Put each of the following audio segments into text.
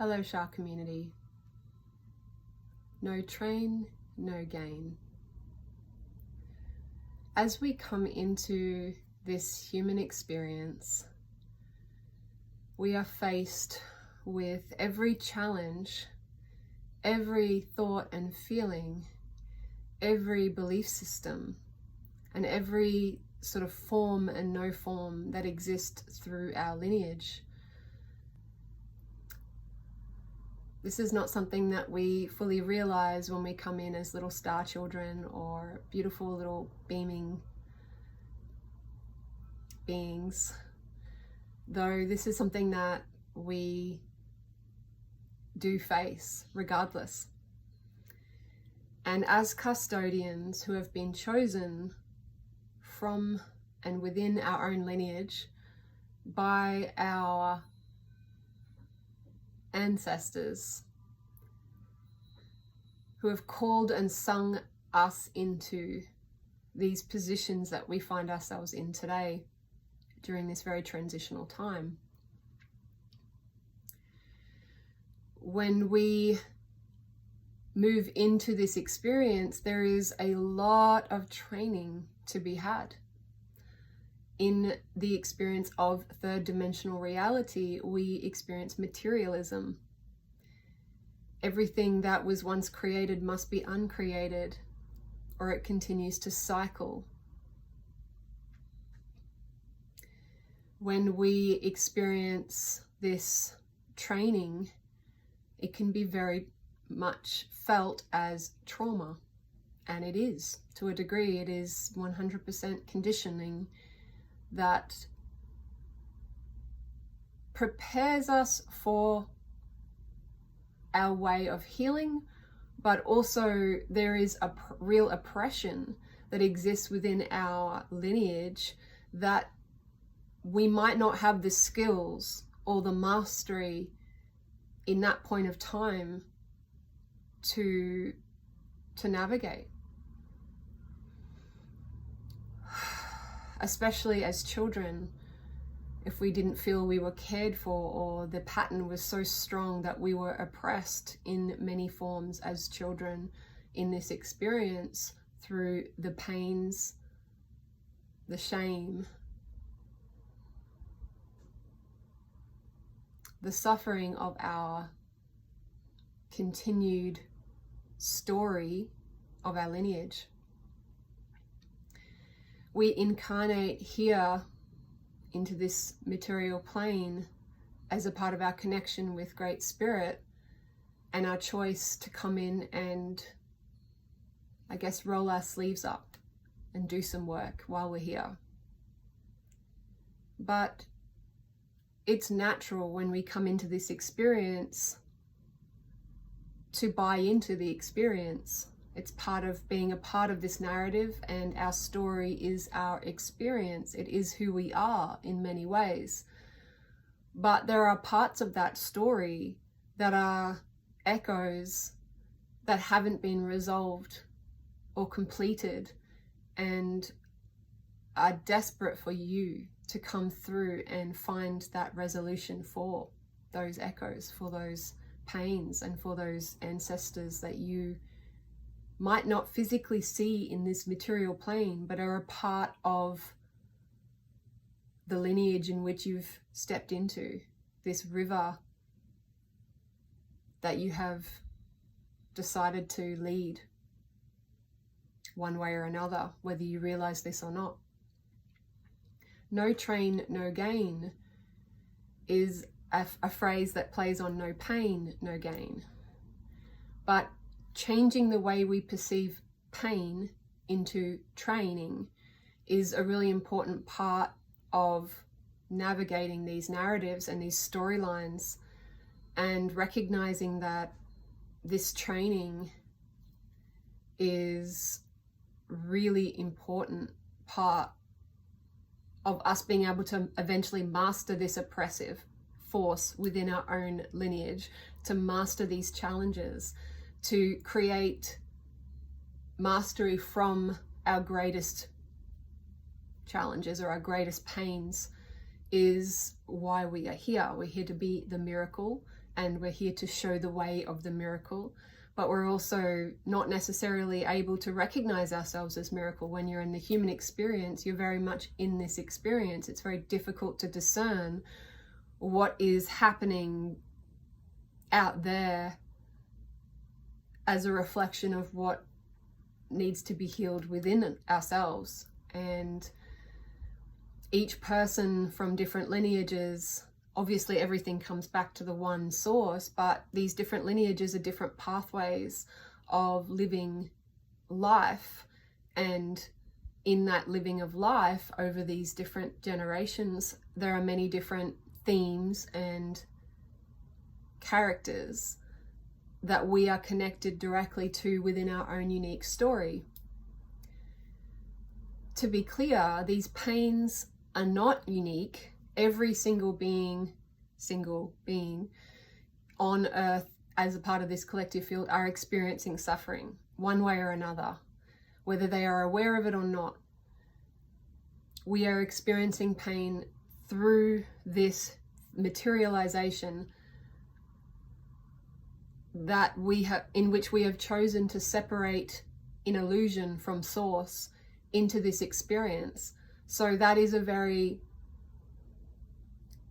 Hello SHA community. No train, no gain. As we come into this human experience, we are faced with every challenge, every thought and feeling, every belief system, and every sort of form and no form that exists through our lineage. This is not something that we fully realize when we come in as little star children or beautiful little beaming beings, though this is something that we do face regardless. And as custodians who have been chosen from and within our own lineage by our ancestors who have called and sung us into these positions that we find ourselves in today during this very transitional time. When we move into this experience, there is a lot of training to be had. In the experience of third dimensional reality, we experience materialism. Everything that was once created must be uncreated, or it continues to cycle. When we experience this training, it can be very much felt as trauma, and it is. To a degree, it is 100% conditioning that prepares us for our way of healing, but also there is a real oppression that exists within our lineage that we might not have the skills or the mastery in that point of time to navigate. Especially as children, if we didn't feel we were cared for, or the pattern was so strong that we were oppressed in many forms as children in this experience through the pains, the shame, the suffering of our continued story of our lineage. We incarnate here into this material plane as a part of our connection with Great Spirit and our choice to come in and, I guess, roll our sleeves up and do some work while we're here. But it's natural when we come into this experience to buy into the experience. It's part of being a part of this narrative, and our story is our experience. It is who we are in many ways. But there are parts of that story that are echoes that haven't been resolved or completed and are desperate for you to come through and find that resolution for those echoes, for those pains, and for those ancestors that you might not physically see in this material plane, but are a part of the lineage in which you've stepped into, this river that you have decided to lead one way or another, whether you realize this or not. No train, no gain is a phrase that plays on no pain, no gain. But changing the way we perceive pain into training is a really important part of navigating these narratives and these storylines, and recognizing that this training is really important part of us being able to eventually master this oppressive force within our own lineage, to master these challenges, to create mastery from our greatest challenges or our greatest pains, is why we are here. We're here to be the miracle and we're here to show the way of the miracle. But we're also not necessarily able to recognize ourselves as miracle. When you're in the human experience, you're very much in this experience. It's very difficult to discern what is happening out there as a reflection of what needs to be healed within ourselves. And each person from different lineages, obviously everything comes back to the one source, but these different lineages are different pathways of living life. And in that living of life over these different generations, there are many different themes and characters that we are connected directly to within our own unique story. To be clear, these pains are not unique. Every single being on earth as a part of this collective field are experiencing suffering one way or another, whether they are aware of it or not. We are experiencing pain through this materialization that in which we have chosen to separate in illusion from source into this experience. So that is a very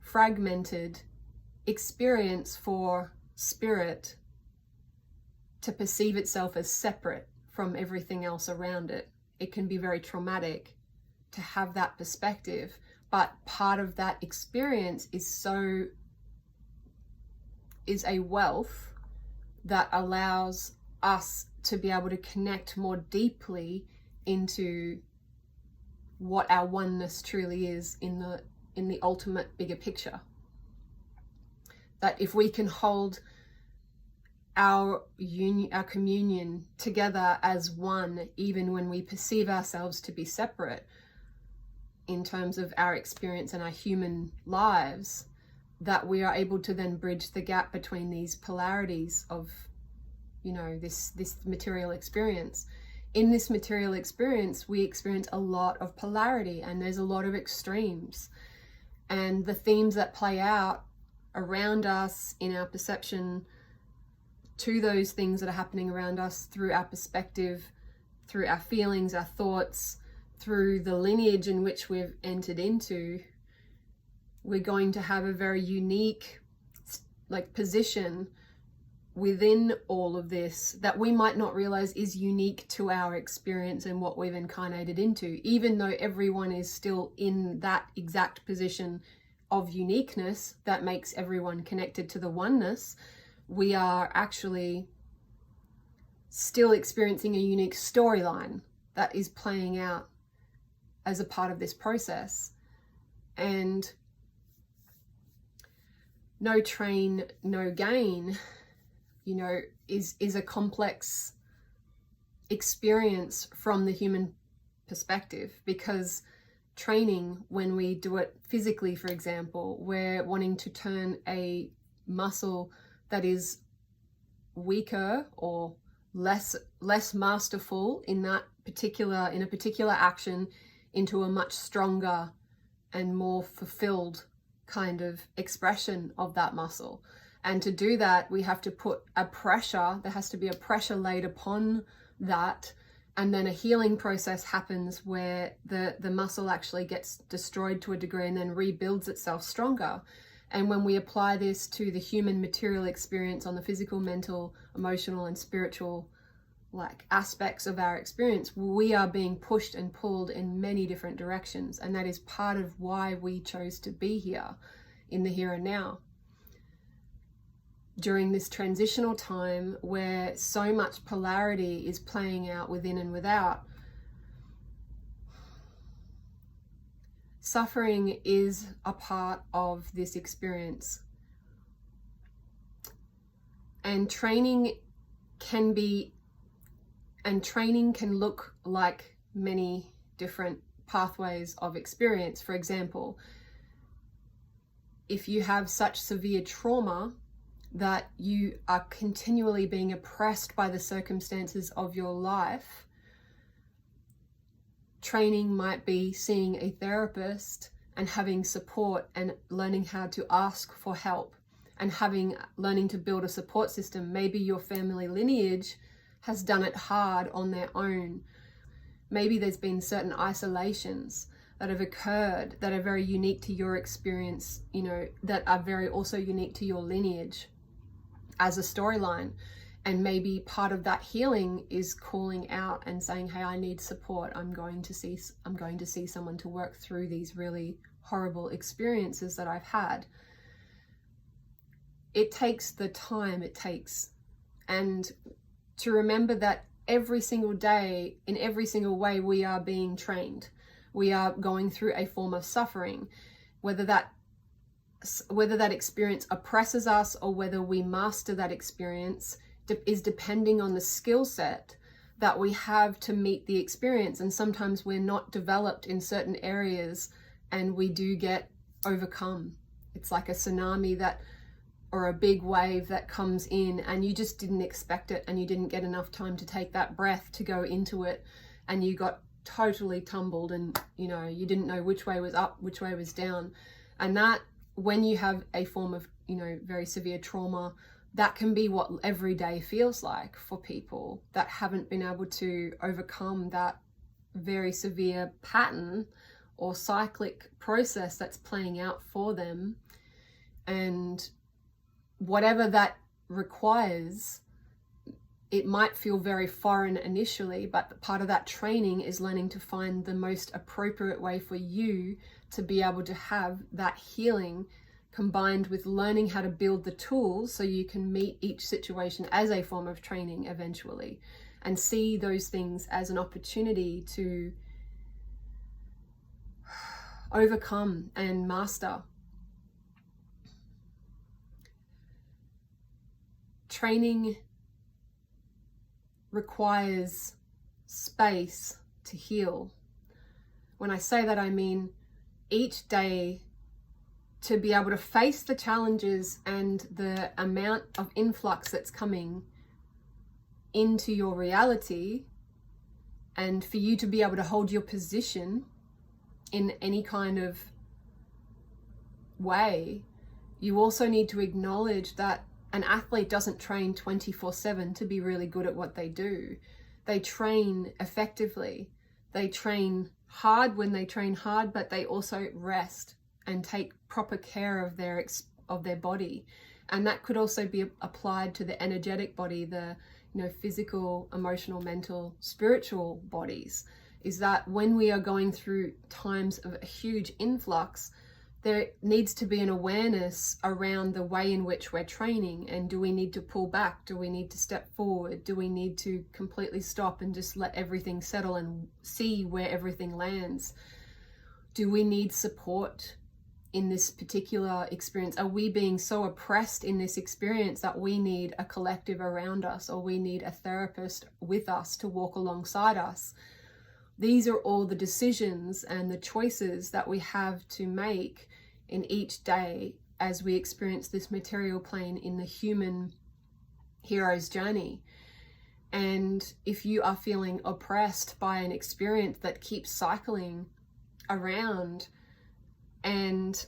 fragmented experience for spirit to perceive itself as separate from everything else around it. It can be very traumatic to have that perspective, but part of that experience is a wealth that allows us to be able to connect more deeply into what our oneness truly is in the ultimate bigger picture. That if we can hold our communion together as one, even when we perceive ourselves to be separate in terms of our experience and our human lives, that we are able to then bridge the gap between these polarities of, this material experience. In this material experience, we experience a lot of polarity, and there's a lot of extremes. And the themes that play out around us in our perception to those things that are happening around us through our perspective, through our feelings, our thoughts, through the lineage in which we've entered into, we're going to have a very unique position within all of this that we might not realize is unique to our experience and what we've incarnated into. Even though everyone is still in that exact position of uniqueness that makes everyone connected to the oneness, we are actually still experiencing a unique storyline that is playing out as a part of this process. And no train, no gain, is a complex experience from the human perspective, because training, when we do it physically, for example, we're wanting to turn a muscle that is weaker or less masterful in a particular action into a much stronger and more fulfilled kind of expression of that muscle. And to do that, we have to put there has to be a pressure laid upon that, and then a healing process happens where the muscle actually gets destroyed to a degree and then rebuilds itself stronger. And when we apply this to the human material experience on the physical, mental, emotional, and spiritual aspects of our experience, we are being pushed and pulled in many different directions. And that is part of why we chose to be here in the here and now. During this transitional time where so much polarity is playing out within and without, suffering is a part of this experience. And training can look like many different pathways of experience. For example, if you have such severe trauma that you are continually being oppressed by the circumstances of your life, training might be seeing a therapist and having support and learning how to ask for help and learning to build a support system. Maybe your family lineage has done it hard on their own. Maybe there's been certain isolations that have occurred that are very unique to your experience, that are very also unique to your lineage as a storyline. And maybe part of that healing is calling out and saying, hey, I need support. I'm going to see someone to work through these really horrible experiences that I've had. It takes the time it takes. And to remember that every single day, in every single way, we are being trained. We are going through a form of suffering, whether that experience oppresses us or whether we master that experience is depending on the skill set that we have to meet the experience. And sometimes we're not developed in certain areas and we do get overcome. It's like a tsunami or a big wave that comes in and you just didn't expect it, and you didn't get enough time to take that breath to go into it, and you got totally tumbled, and you didn't know which way was up, which way was down. And that, when you have a form of very severe trauma, that can be what every day feels like for people that haven't been able to overcome that very severe pattern or cyclic process that's playing out for them. And whatever that requires, it might feel very foreign initially, but part of that training is learning to find the most appropriate way for you to be able to have that healing, combined with learning how to build the tools so you can meet each situation as a form of training eventually, and see those things as an opportunity to overcome and master. Training requires space to heal. When I say that, I mean each day to be able to face the challenges and the amount of influx that's coming into your reality, and for you to be able to hold your position in any kind of way. You also need to acknowledge that an athlete doesn't train 24/7 to be really good at what they do. They train effectively. They train hard when they train hard, but they also rest and take proper care of their body. And that could also be applied to the energetic body, the physical, emotional, mental, spiritual bodies. Is that when we are going through times of a huge influx, there needs to be an awareness around the way in which we're training. And do we need to pull back? Do we need to step forward? Do we need to completely stop and just let everything settle and see where everything lands? Do we need support in this particular experience? Are we being so oppressed in this experience that we need a collective around us, or we need a therapist with us to walk alongside us? These are all the decisions and the choices that we have to make in each day as we experience this material plane in the human hero's journey. And if you are feeling oppressed by an experience that keeps cycling around, and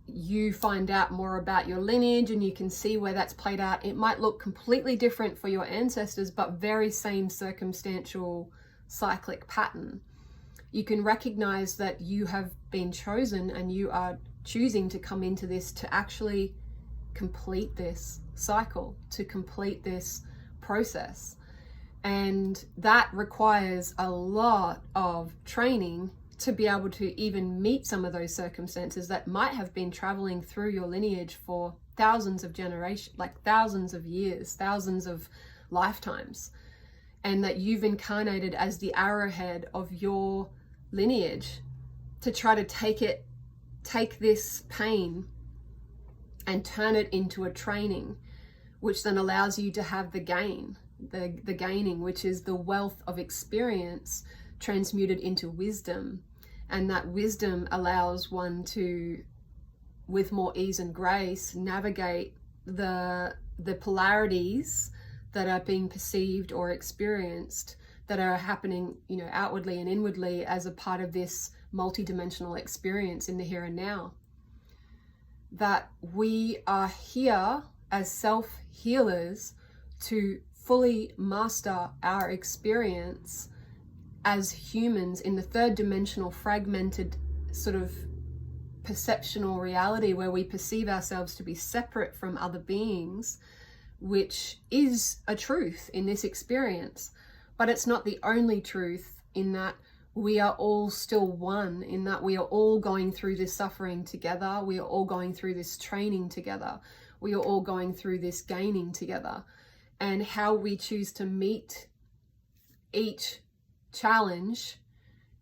you find out more about your lineage and you can see where that's played out, it might look completely different for your ancestors, but very same circumstantial cyclic pattern. You can recognize that you have been chosen and you are choosing to come into this to actually complete this cycle, to complete this process. And that requires a lot of training to be able to even meet some of those circumstances that might have been traveling through your lineage for thousands of generations, like thousands of years, thousands of lifetimes. And that you've incarnated as the arrowhead of your lineage to try to take this pain and turn it into a training, which then allows you to have the gaining, which is the wealth of experience transmuted into wisdom. And that wisdom allows one to, with more ease and grace, navigate the polarities that are being perceived or experienced, that are happening, outwardly and inwardly as a part of this multidimensional experience in the here and now. that we are here as self-healers to fully master our experience as humans in the third dimensional fragmented sort of perceptional reality where we perceive ourselves to be separate from other beings, which is a truth in this experience. But it's not the only truth, in that we are all still one, in that we are all going through this suffering together. We are all going through this training together. We are all going through this gaining together. And how we choose to meet each challenge,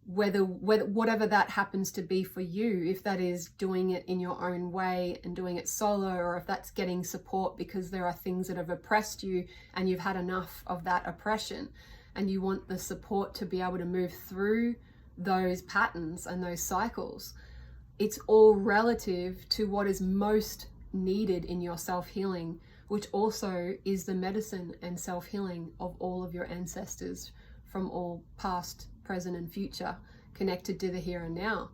whatever that happens to be for you, if that is doing it in your own way and doing it solo, or if that's getting support because there are things that have oppressed you and you've had enough of that oppression and you want the support to be able to move through those patterns and those cycles. It's all relative to what is most needed in your self-healing, which also is the medicine and self-healing of all of your ancestors from all past, present and future, connected to the here and now.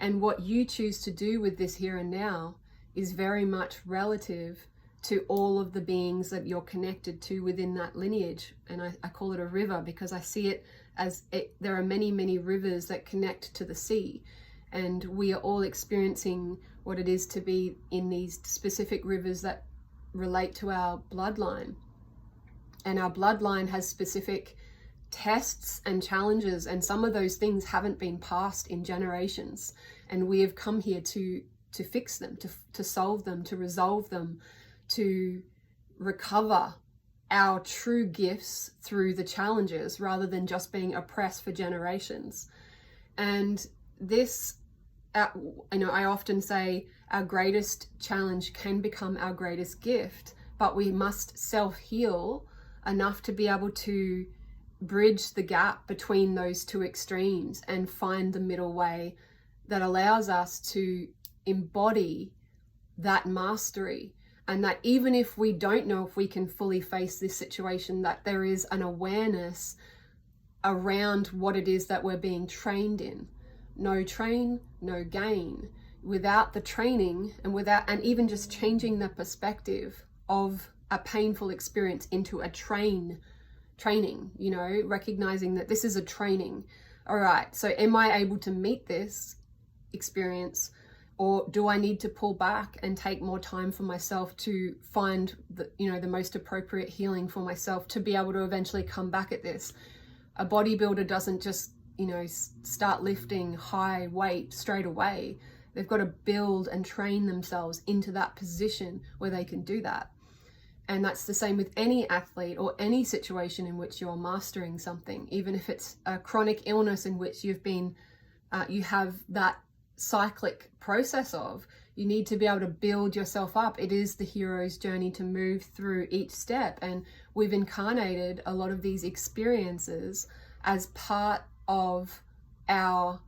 And what you choose to do with this here and now is very much relative to all of the beings that you're connected to within that lineage. And I call it a river because I see it as there are many, many rivers that connect to the sea. And we are all experiencing what it is to be in these specific rivers that relate to our bloodline. And our bloodline has specific tests and challenges, and some of those things haven't been passed in generations, and we have come here to fix them, to solve them, to resolve them, to recover our true gifts through the challenges rather than just being oppressed for generations. And this, I often say our greatest challenge can become our greatest gift, but we must self-heal enough to be able to bridge the gap between those two extremes and find the middle way that allows us to embody that mastery. And that even if we don't know if we can fully face this situation, that there is an awareness around what it is that we're being trained in. No train, no gain. Without the training and even just changing the perspective of a painful experience into a training, recognizing that this is a training. All right, so am I able to meet this experience, or do I need to pull back and take more time for myself to find the most appropriate healing for myself to be able to eventually come back at this? A bodybuilder doesn't just, start lifting high weight straight away. They've got to build and train themselves into that position where they can do that. And that's the same with any athlete or any situation in which you're mastering something, even if it's a chronic illness in which you have that cyclic process of, you need to be able to build yourself up. It is the hero's journey to move through each step. And we've incarnated a lot of these experiences as part of our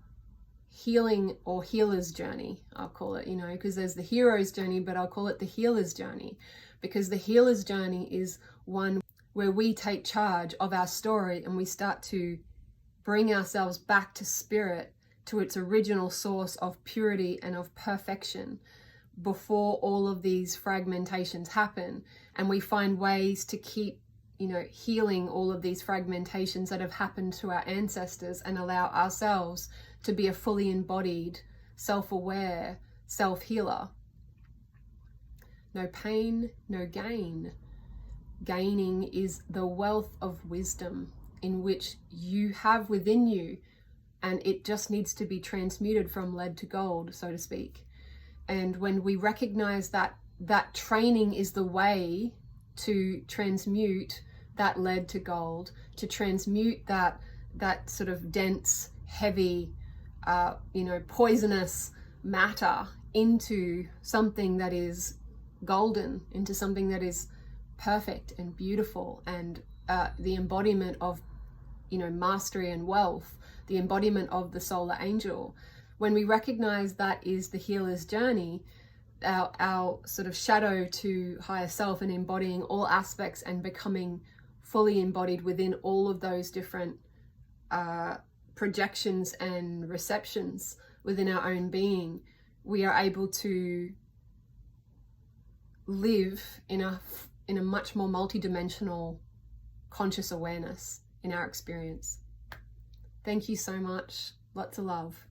healing or healer's journey, I'll call it, because there's the hero's journey, but I'll call it the healer's journey, because the healer's journey is one where we take charge of our story and we start to bring ourselves back to spirit, to its original source of purity and of perfection before all of these fragmentations happen. And we find ways to keep healing all of these fragmentations that have happened to our ancestors and allow ourselves to be a fully embodied, self-aware self-healer. No pain, no gain. Gaining is the wealth of wisdom in which you have within you, and it just needs to be transmuted from lead to gold, so to speak. And when we recognize that training is the way to transmute that lead to gold, to transmute that sort of dense, heavy, poisonous matter into something that is golden, into something that is perfect and beautiful, and the embodiment of mastery and wealth, the embodiment of the solar angel. When we recognize that is the healer's journey, our sort of shadow to higher self, and embodying all aspects and becoming fully embodied within all of those different projections and receptions within our own being, we are able to live in a much more multidimensional conscious awareness in our experience. Thank you so much. Lots of love.